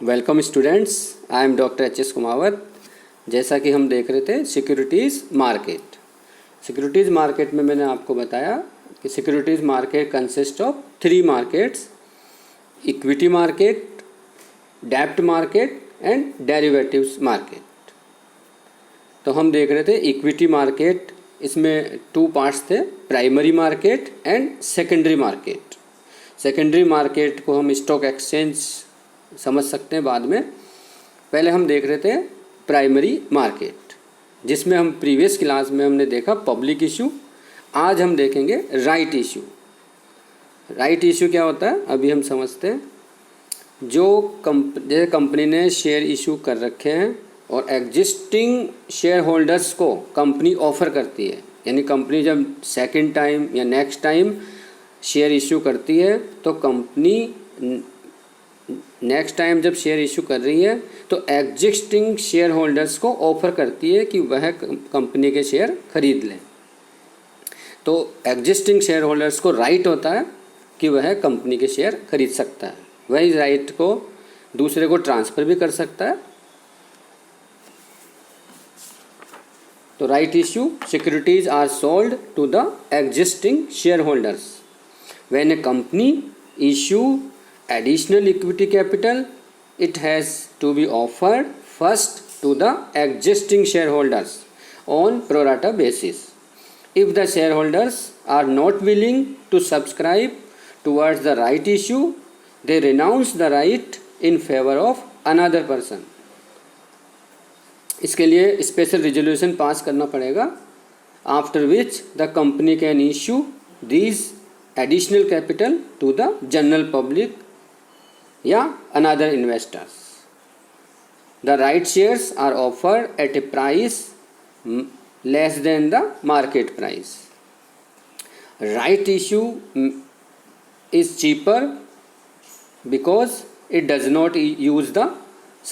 Welcome students, I am doctor H S Kumawat. जैसा कि हम देख रहे थे सिक्योरिटीज़ मार्केट। सिक्योरिटीज़ मार्केट में मैंने आपको बताया कि securities market consist of 3 markets: equity market, डेब्ट मार्केट एंड डेरिवेटिव्स मार्केट। तो हम देख रहे थे इक्विटी मार्केट, इसमें 2 पार्ट्स थे, primary market and secondary market. Secondary market को हम स्टॉक एक्सचेंज समझ सकते हैं बाद में। पहले हम देख रहे थे प्राइमरी मार्केट, जिसमें हम प्रीवियस क्लास में हमने देखा पब्लिक इशू। आज हम देखेंगे राइट इशू। राइट इशू क्या होता है अभी हम समझते हैं। जैसे कंपनी ने शेयर इशू कर रखे हैं और एग्जिस्टिंग शेयर होल्डर्स को कंपनी ऑफ़र करती है, यानी कंपनी जब सेकंड टाइम या नेक्स्ट टाइम शेयर इशू करती है तो कंपनी नेक्स्ट टाइम जब शेयर इशू कर रही है तो एग्जिस्टिंग शेयर होल्डर्स को ऑफ़र करती है कि वह कंपनी के शेयर खरीद लें। तो एग्जिस्टिंग शेयर होल्डर्स को राइट होता है कि वह कंपनी के शेयर खरीद सकता है। वह इस राइट को दूसरे को ट्रांसफ़र भी कर सकता है। तो right issue, securities are sold to the existing shareholders when a company issue additional equity capital. It has to be offered first to the existing shareholders on pro rata basis. If the shareholders are not willing to subscribe towards the right issue, they renounce the right in favor of another person. इसके लिए special resolution pass करना पड़ेगा, after which the company can issue these additional capital to the general public या another investors. The right shares are offered at a price less than the market price. Right issue is cheaper because it does not use the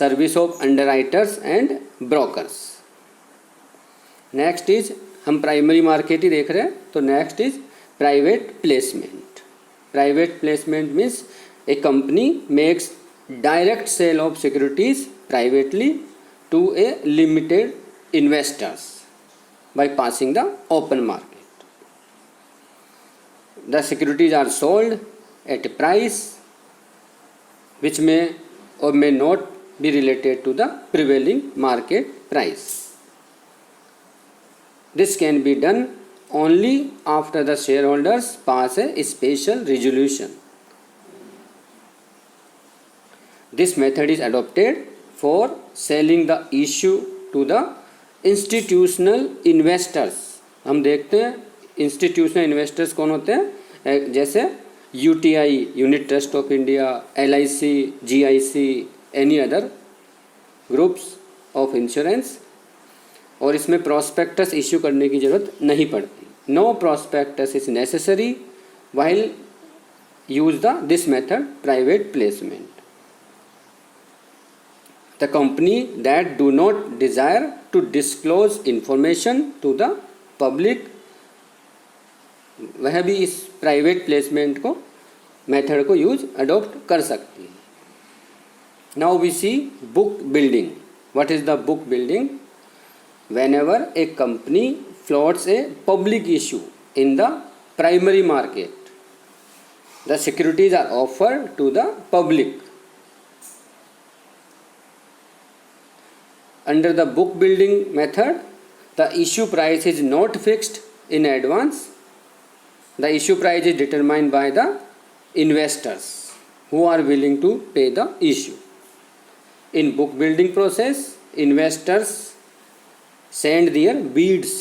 service of underwriters and brokers. Next is, हम primary market ही देख रहे हैं, तो next is private placement. Private placement means a company makes direct sale of securities privately to a limited investors by passing the open market. The securities are sold at a price which may or may not be related to the prevailing market price. This can be done only after the shareholders pass a special resolution. This method is adopted for selling the issue to the institutional investors. हम देखते हैं institutional investors कौन होते हैं, जैसे UTI, unit trust of India, LIC, GIC, any other groups of insurance. और इसमें prospectus issue करने की ज़रूरत नहीं पड़ती। No prospectus is necessary while use this method private placement. The company that do not desire to disclose information to the public, वह भी इस प्राइवेट प्लेसमेंट को मेथड को यूज अडॉप्ट कर सकती है। Now we see book building. What is the book building? whenever a company floats a public issue in the primary market, the securities are offered to the public. Under the book building method, the issue price is not fixed in advance. The issue price is determined by the investors who are willing to pay the issue. In book building process, investors send their bids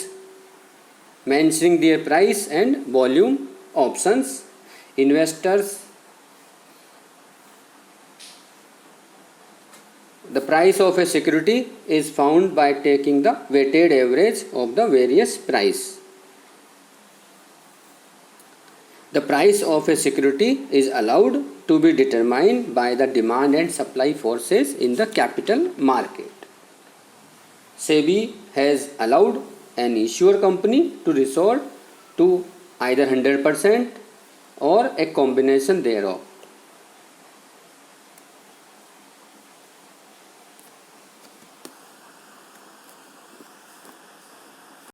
mentioning their price and volume options. The price of a security is found by taking the weighted average of the various price. The price of a security is allowed to be determined by the demand and supply forces in the capital market. SEBI has allowed an issuer company to resort to either 100% or a combination thereof